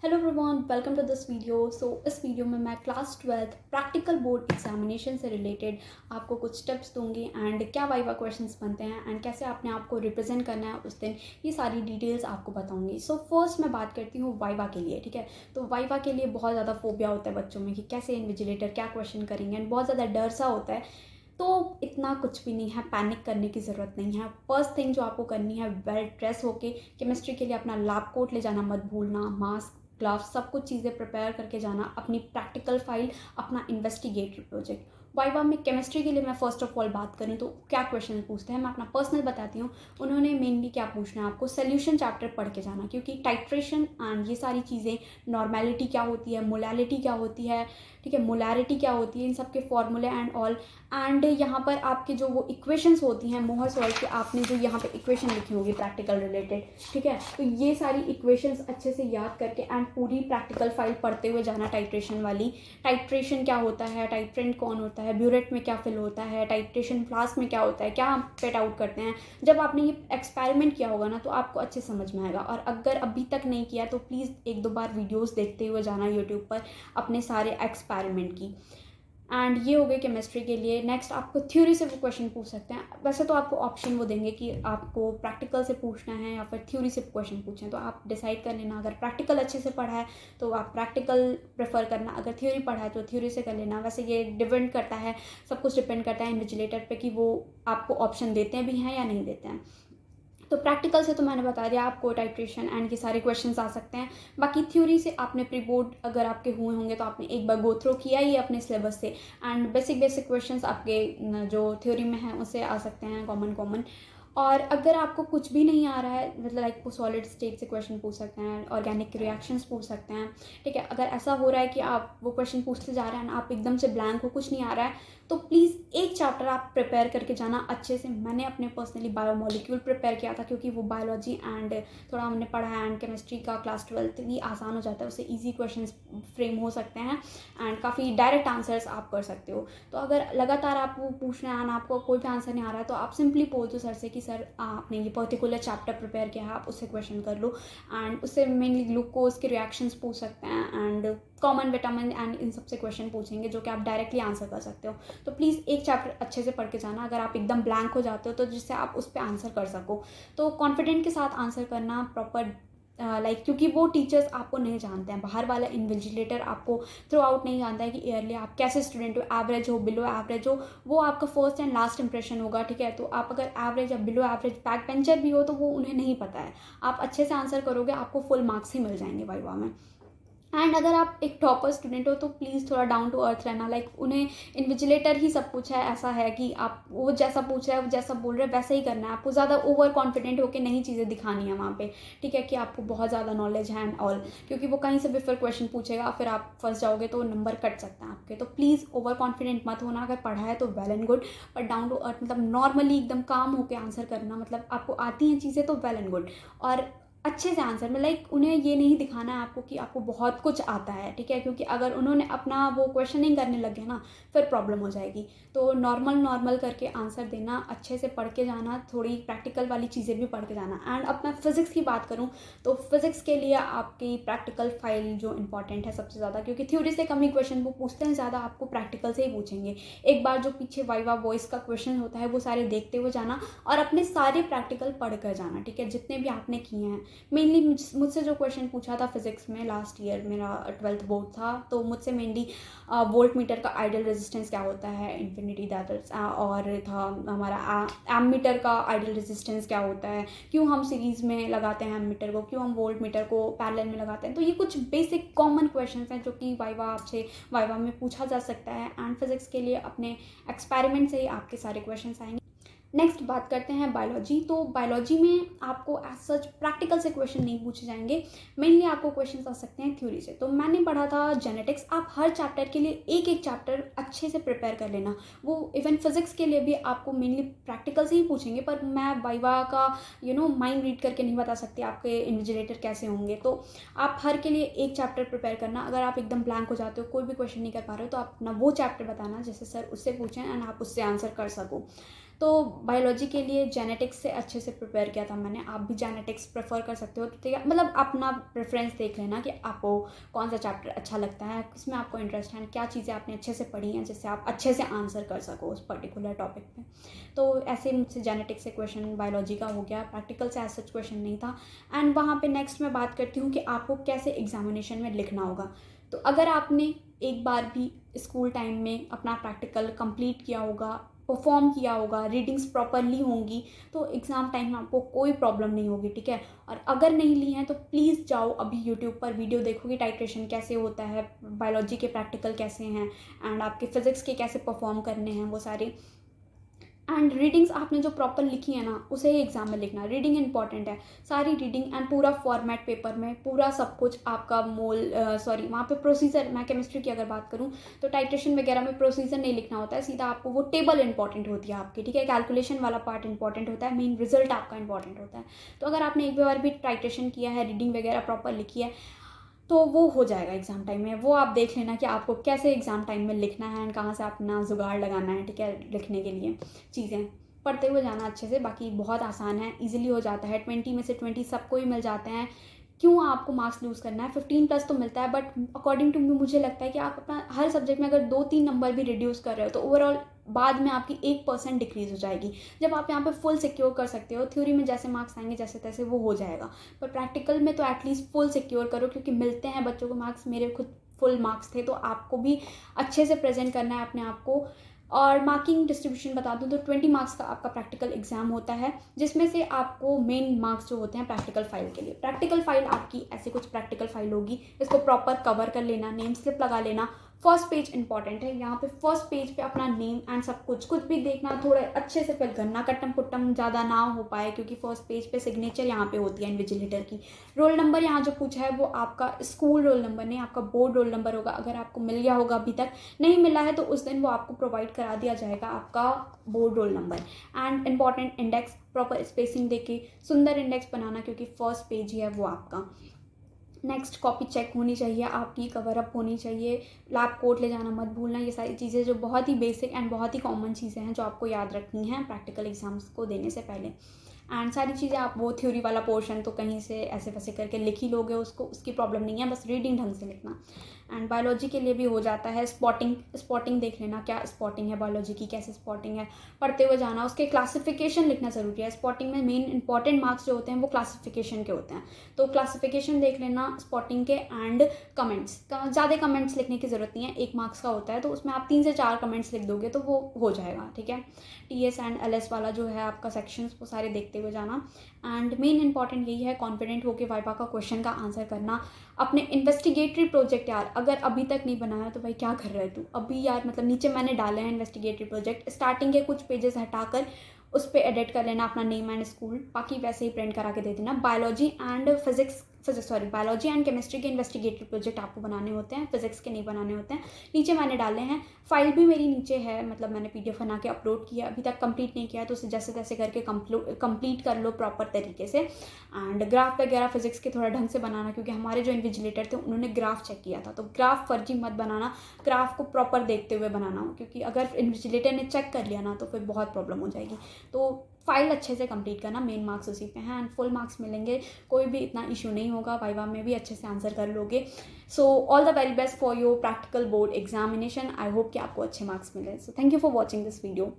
Hello everyone, welcome to this video. इस video में मैं class 12th practical board examination से रिलेटेड आपको कुछ टिप्स दूंगी एंड क्या वाइवा क्वेश्चंस बनते हैं एंड कैसे अपने आप को रिप्रेजेंट करना है उस दिन, ये सारी डिटेल्स आपको बताऊंगी। फर्स्ट मैं बात करती हूँ वाइवा के लिए। ठीक है, तो वाइवा के लिए बहुत ज़्यादा फोबिया होता है बच्चों में कि कैसे इन्विजिलेटर क्या क्वेश्चन करेंगे एंड बहुत ज़्यादा डर सा होता है। तो इतना कुछ भी नहीं है, पैनिक करने की ज़रूरत नहीं है। फर्स्ट थिंग जो आपको करनी है, वेल ड्रेस होके केमिस्ट्री के लिए अपना लैब कोट ले जाना मत भूलना, मास्क, ग्लव्स, सब कुछ चीज़ें प्रिपेयर करके जाना, अपनी प्रैक्टिकल फाइल, अपना इन्वेस्टिगेटरी प्रोजेक्ट। वाइवा में केमिस्ट्री के लिए मैं फर्स्ट ऑफ ऑल बात करूँ तो क्या क्वेश्चन पूछते हैं, मैं अपना पर्सनल बताती हूँ। उन्होंने मेनली क्या पूछना है, आपको सोल्यूशन चैप्टर पढ़ के जाना, क्योंकि टाइट्रेशन एंड ये सारी चीज़ें, नॉर्मेलिटी क्या होती है, मोलैलिटी क्या होती है, ठीक है, मोलैरिटी क्या होती है, इन सब के फॉर्मूले एंड ऑल। एंड यहाँ पर आपके जो वो इक्वेशंस होती हैं मोहर सॉल्व के, आपने जो यहाँ पे इक्वेशन लिखी होगी प्रैक्टिकल रिलेटेड, ठीक है, तो ये सारी इक्वेशंस अच्छे से याद करके एंड पूरी प्रैक्टिकल फाइल पढ़ते हुए जाना टाइट्रेशन वाली। टाइट्रेशन क्या होता है, टाइट्रेंट कौन होता है, ब्यूरेट में क्या फिल होता है, टाइट्रेशन फ्लास्क में क्या होता है, क्या हम पेट आउट करते हैं। जब आपने ये एक्सपेरिमेंट किया होगा ना तो आपको अच्छे समझ में आएगा, और अगर अभी तक नहीं किया तो प्लीज़ एक दो बार वीडियोज़ देखते हुए जाना यूट्यूब पर अपने सारे एक्सपेरिमेंट की। एंड ये हो गई केमिस्ट्री के लिए। नेक्स्ट आपको थ्योरी से वो क्वेश्चन पूछ सकते हैं। वैसे तो आपको ऑप्शन वो देंगे कि आपको प्रैक्टिकल से पूछना है या फिर थ्योरी से क्वेश्चन पूछें, तो आप डिसाइड कर लेना। अगर प्रैक्टिकल अच्छे से पढ़ा है तो आप प्रैक्टिकल प्रेफर करना, अगर थ्योरी पढ़ा है तो थ्योरी से कर लेना। वैसे ये डिपेंड करता है, सब कुछ डिपेंड करता है इन्विजिलेटर पे कि वो आपको ऑप्शन देते भी हैं या नहीं देते हैं। तो प्रैक्टिकल से तो मैंने बता दिया आपको टाइट्रेशन एंड ये सारे क्वेश्चंस आ सकते हैं। बाकी थ्योरी से आपने प्री बोर्ड अगर आपके हुए होंगे तो आपने एक बार गो थ्रू किया ही अपने सिलेबस से, एंड बेसिक बेसिक क्वेश्चंस आपके जो थ्योरी में हैं उससे आ सकते हैं, कॉमन कॉमन। और अगर आपको कुछ भी नहीं आ रहा है, मतलब लाइक वो सॉलिड स्टेट से क्वेश्चन पूछ सकते हैं, ऑर्गेनिक रिएक्शंस पूछ सकते हैं, ठीक है। अगर ऐसा हो रहा है कि आप वो क्वेश्चन पूछते जा रहे हैं ना, आप एकदम से ब्लैंक हो, कुछ नहीं आ रहा है, तो प्लीज़ एक चैप्टर आप प्रिपेयर करके जाना अच्छे से। मैंने अपने पर्सनली बायोमोलिक्यूल प्रिपेयर किया था, क्योंकि वो बायोलॉजी एंड थोड़ा हमने पढ़ा है, एंड केमिस्ट्री का क्लास 12th भी आसान हो जाता है, उससे ईजी क्वेश्चन फ्रेम हो सकते हैं एंड काफ़ी डायरेक्ट आंसर्स आप कर सकते हो। तो अगर लगातार आप वो पूछ रहे हैं एंड आपको कोई भी आंसर नहीं आ रहा है तो आप सिंपली बोल दो सर से कि सर आपने ये पर्टिकुलर चैप्टर प्रिपेयर किया है, आप उससे क्वेश्चन कर लो। एंड उससे मेनली ग्लूकोज के रिएक्शंस पूछ सकते हैं and common vitamin and in सबसे क्वेश्चन पूछेंगे जो कि आप डायरेक्टली आंसर कर सकते हो। तो प्लीज़ एक चैप्टर अच्छे से पढ़ के जाना, अगर आप एकदम ब्लैंक हो जाते हो तो जिससे आप उस पर आंसर कर सको। तो कॉन्फिडेंट के साथ आंसर करना प्रॉपर, क्योंकि वो टीचर्स आपको नहीं जानते हैं, बाहर वाला इन्विजिलेटर आपको थ्रू आउट नहीं जानता है कि ईयरली आप कैसे स्टूडेंट हो, एवरेज हो, बिलो एवरेज हो। वो आपका फर्स्ट एंड लास्ट इंप्रेशन होगा, ठीक है। तो आप अगर एवरेज या बिलो एवरेज बैक बेंचर भी हो तो वो उन्हें नहीं पता है। आप अच्छे से आंसर करोगे, आपको फुल मार्क्स ही मिल जाएंगे वाइवा में। एंड अगर आप एक टॉपर स्टूडेंट हो तो प्लीज़ थोड़ा डाउन टू अर्थ रहना, लाइक उन्हें इन्विजिलेटर ही सब कुछ है, ऐसा है कि आप वो जैसा पूछ रहे हैं, वो जैसा बोल रहे हैं वैसा ही करना है। आपको ज़्यादा ओवर कॉन्फिडेंट होकर नई चीज़ें दिखानी है वहाँ पे, ठीक है, कि आपको बहुत ज़्यादा नॉलेज है एंड ऑल, क्योंकि वो कहीं से भी फिर क्वेश्चन पूछेगा, फिर आप फंस जाओगे तो नंबर कट सकते हैं आपके। तो प्लीज़ ओवर कॉन्फिडेंट मत होना, अगर पढ़ा है तो वेल एंड गुड, पर डाउन टू अर्थ मतलब नॉर्मली एकदम काम होकर आंसर करना, मतलब आपको आती हैं चीज़ें तो वेल एंड गुड, और अच्छे से आंसर में, लाइक उन्हें ये नहीं दिखाना है आपको कि आपको बहुत कुछ आता है, ठीक है, क्योंकि अगर उन्होंने अपना वो क्वेश्चनिंग करने लगे ना फिर प्रॉब्लम हो जाएगी। तो नॉर्मल नॉर्मल करके आंसर देना, अच्छे से पढ़ के जाना, थोड़ी प्रैक्टिकल वाली चीज़ें भी पढ़ के जाना। एंड अपना फिजिक्स की बात करूँ तो फिजिक्स के लिए आपकी प्रैक्टिकल फाइल जो इंपॉर्टेंट है सबसे ज़्यादा, क्योंकि थ्योरी से कम ही क्वेश्चन वो पूछते हैं, ज़्यादा आपको प्रैक्टिकल से ही पूछेंगे। एक बार जो पीछे वाइवा वॉइस का क्वेश्चन होता है वो सारे देखते हुए जाना, और अपने सारे प्रैक्टिकल पढ़ कर जाना, ठीक है, जितने भी आपने किए हैं। मेनली मुझसे जो क्वेश्चन पूछा था फिजिक्स में, लास्ट ईयर मेरा 12th बोर्ड था, तो मुझसे मेनली वोल्ट मीटर का आइडियल रेजिस्टेंस क्या होता है, इन्फिनिटी दैट, और था हमारा एम मीटर का आइडियल रेजिस्टेंस क्या होता है, क्यों हम सीरीज़ में लगाते हैं एम मीटर को, क्यों हम वोल्ट मीटर को पैरेलल में लगाते हैं। तो ये कुछ बेसिक कॉमन क्वेश्चन हैं जो कि वाइवा में पूछा जा सकता है, एंड फिजिक्स के लिए अपने एक्सपेरिमेंट से ही आपके सारे क्वेश्चन आएंगे। नेक्स्ट बात करते हैं बायोलॉजी। तो बायोलॉजी में आपको एज सच प्रैक्टिकल से क्वेश्चन नहीं पूछे जाएंगे, मेनली आपको क्वेश्चन आ सकते हैं थ्योरी से। तो मैंने पढ़ा था जेनेटिक्स, आप हर चैप्टर के लिए एक एक चैप्टर अच्छे से प्रिपेयर कर लेना। वो इवन फिजिक्स के लिए भी आपको मेनली प्रैक्टिकल से ही पूछेंगे, पर मैं वाइवा का माइंड रीड करके नहीं बता सकती आपके इन्विजिलेटर कैसे होंगे। तो आप हर के लिए एक चैप्टर प्रिपेयर करना। अगर आप एकदम ब्लैंक हो जाते हो, कोई भी क्वेश्चन नहीं कर पा रहे हो, तो आप अपना वो चैप्टर बताना जैसे सर उससे पूछें एंड आप उससे आंसर कर सको। तो बायोलॉजी के लिए जेनेटिक्स से अच्छे से प्रिपेयर किया था मैंने। आप भी जेनेटिक्स प्रेफर कर सकते हो, तो ठीक है, मतलब अपना प्रेफरेंस देख लेना कि आपको कौन सा चैप्टर अच्छा लगता है, किसमें आपको इंटरेस्ट है, क्या चीज़ें आपने अच्छे से पढ़ी हैं जिससे आप अच्छे से आंसर कर सको उस पर्टिकुलर टॉपिक पे। तो ऐसे मुझसे जेनेटिक्स से क्वेश्चन बायोलॉजी का हो गया, प्रैक्टिकल से ऐसा क्वेश्चन नहीं था। एंड वहाँ पे नेक्स्ट मैं बात करती हूँ कि आपको कैसे एग्जामिनेशन में लिखना होगा। तो अगर आपने एक बार भी स्कूल टाइम में अपना प्रैक्टिकल कंप्लीट किया होगा, परफॉर्म किया होगा, रीडिंग्स प्रॉपरली होंगी, तो एग्ज़ाम टाइम में आपको कोई प्रॉब्लम नहीं होगी, ठीक है। और अगर नहीं ली हैं तो प्लीज़ जाओ अभी यूट्यूब पर वीडियो देखो कि टाइट्रेशन कैसे होता है, बायोलॉजी के प्रैक्टिकल कैसे हैं, एंड आपके फिज़िक्स के कैसे परफॉर्म करने हैं वो सारे। एंड रीडिंग्स आपने जो प्रॉपर लिखी है ना उसे ही एग्जाम में लिखना। रीडिंग इंपॉर्टेंट है, सारी रीडिंग एंड पूरा फॉर्मेट पेपर में पूरा सब कुछ आपका वहाँ पे प्रोसीजर। मैं केमिस्ट्री की अगर बात करूँ तो टाइट्रेशन वगैरह में प्रोसीजर नहीं लिखना होता है, सीधा आपको वो टेबल इंपॉर्टेंट होती है आपकी, ठीक है। कैलकुलेशन वाला पार्ट इंपॉर्टेंट होता है, मेन रिजल्ट आपका इंपॉर्टेंट होता है। तो अगर आपने एक बार भी टाइट्रेशन किया है, रीडिंग वगैरह प्रॉपर लिखी है, तो वो हो जाएगा एग्ज़ाम टाइम में। वो आप देख लेना कि आपको कैसे एग्ज़ाम टाइम में लिखना है एंड कहाँ से अपना जुगाड़ लगाना है, ठीक है, लिखने के लिए। चीज़ें पढ़ते हुए जाना अच्छे से, बाकी बहुत आसान है, इजीली हो जाता है। 20 में से 20 सबको ही मिल जाते हैं। क्यों आपको मार्क्स लूज़ करना है? 15+ तो मिलता है, बट अकॉर्डिंग टू मी मुझे लगता है कि आप अपना हर सब्जेक्ट में अगर 2-3 नंबर भी रिड्यूस कर रहे हो तो ओवरऑल बाद में आपकी 1% डिक्रीज़ हो जाएगी। जब आप यहाँ पे फुल सिक्योर कर सकते हो, थ्योरी में जैसे मार्क्स आएंगे जैसे तैसे वो हो जाएगा, पर प्रैक्टिकल में तो एटलीस्ट फुल सिक्योर करो, क्योंकि मिलते हैं बच्चों को मार्क्स। मेरे खुद फुल मार्क्स थे, तो आपको भी अच्छे से प्रेजेंट करना है अपने आप को। और मार्किंग डिस्ट्रीब्यूशन बता दूं तो 20 मार्क्स का आपका प्रैक्टिकल एग्जाम होता है, जिसमें से आपको मेन मार्क्स जो होते हैं प्रैक्टिकल फाइल के लिए। प्रैक्टिकल फाइल आपकी ऐसे कुछ प्रैक्टिकल फाइल होगी, इसको प्रॉपर कवर कर लेना, नेम स्लिप लगा लेना। फर्स्ट पेज इंपॉर्टेंट है, यहाँ पे फर्स्ट पेज पे अपना नेम एंड सब कुछ भी देखना, थोड़ा अच्छे से फिल करना, कट्टम पुट्टम ज़्यादा ना हो पाए, क्योंकि फर्स्ट पेज पे सिग्नेचर यहाँ पे होती है इन्विजिलेटर की। रोल नंबर यहाँ जो पूछा है वो आपका स्कूल रोल नंबर नहीं, आपका बोर्ड रोल नंबर होगा। अगर आपको मिल गया होगा, अभी तक नहीं मिला है तो उस दिन वो आपको प्रोवाइड करा दिया जाएगा, आपका board roll number. And important index, proper spacing देके सुंदर इंडेक्स बनाना, क्योंकि फर्स्ट पेज ही है वो आपका। नेक्स्ट कॉपी चेक होनी चाहिए आपकी, कवर अप होनी चाहिए, लैब कोट ले जाना मत भूलना। ये सारी चीज़ें जो बहुत ही बेसिक एंड बहुत ही कॉमन चीज़ें हैं जो आपको याद रखनी है प्रैक्टिकल एग्जाम्स को देने से पहले। एंड सारी चीज़ें आप वो थ्योरी वाला पोर्शन तो कहीं से ऐसे वैसे करके लिख ही लोगे, उसको उसकी प्रॉब्लम नहीं है, बस रीडिंग ढंग से लिखना। एंड बायोलॉजी के लिए भी हो जाता है स्पॉटिंग देख लेना, क्या स्पॉटिंग है बायोलॉजी की, कैसे स्पॉटिंग है, पढ़ते हुए जाना। उसके क्लासिफिकेशन लिखना ज़रूरी है। स्पॉटिंग में मेन इंपॉर्टेंट मार्क्स जो होते हैं वो क्लासिफिकेशन के होते हैं, तो क्लासिफिकेशन देख लेना स्पॉटिंग के। एंड कमेंट्स, ज़्यादा कमेंट्स लिखने की ज़रूरत नहीं है, 1 मार्क्स का होता है, तो उसमें आप 3 से 4 कमेंट्स लिख दोगे तो वो हो जाएगा, ठीक है। TS एंड LS वाला जो है आपका सेक्शंस, वो सारे देखते हुए जाना। एंड मेन इंपॉर्टेंट यही है, कॉन्फिडेंट होकर वाइवा का क्वेश्चन का आंसर करना। अपने इन्वेस्टिगेटरी प्रोजेक्ट यार अगर अभी तक नहीं बनाया तो भाई क्या कर रहे तू अभी यार, मतलब नीचे मैंने डाले हैं इन्वेस्टिगेटरी प्रोजेक्ट, स्टार्टिंग के कुछ पेजेस हटाकर उस पर एडिट कर लेना अपना नेम एंड स्कूल, बाकी वैसे ही प्रिंट करा के दे देना। बायोलॉजी एंड केमिस्ट्री के इन्वेस्टिगेटरी प्रोजेक्ट आपको बनाने होते हैं, फिजिक्स के नहीं बनाने होते हैं। नीचे मैंने डाले हैं, फाइल भी मेरी नीचे है, मतलब मैंने PDF बना के अपलोड किया, अभी तक कंप्लीट नहीं किया, तो उसे जैसे तैसे करके कंप्लीट कर लो प्रॉपर तरीके से। एंड ग्राफ वगैरह फिजिक्स के थोड़ा ढंग से बनाना, क्योंकि हमारे जो इन्विजिलेटर थे उन्होंने ग्राफ चेक किया था, तो ग्राफ फर्जी मत बनाना, ग्राफ को प्रॉपर देखते हुए बनाना हो, क्योंकि अगर इन्विजिलेटर ने चेक कर लिया ना तो फिर बहुत प्रॉब्लम हो जाएगी। तो फाइल अच्छे से कंप्लीट करना, मेन मार्क्स उसी पे हैं एंड फुल मार्क्स मिलेंगे, कोई भी इतना इशू नहीं होगा, वाइवा में भी अच्छे से आंसर कर लोगे। So all the very best for your practical board examination. I hope कि आपको अच्छे मार्क्स मिले। So thank you for watching this video.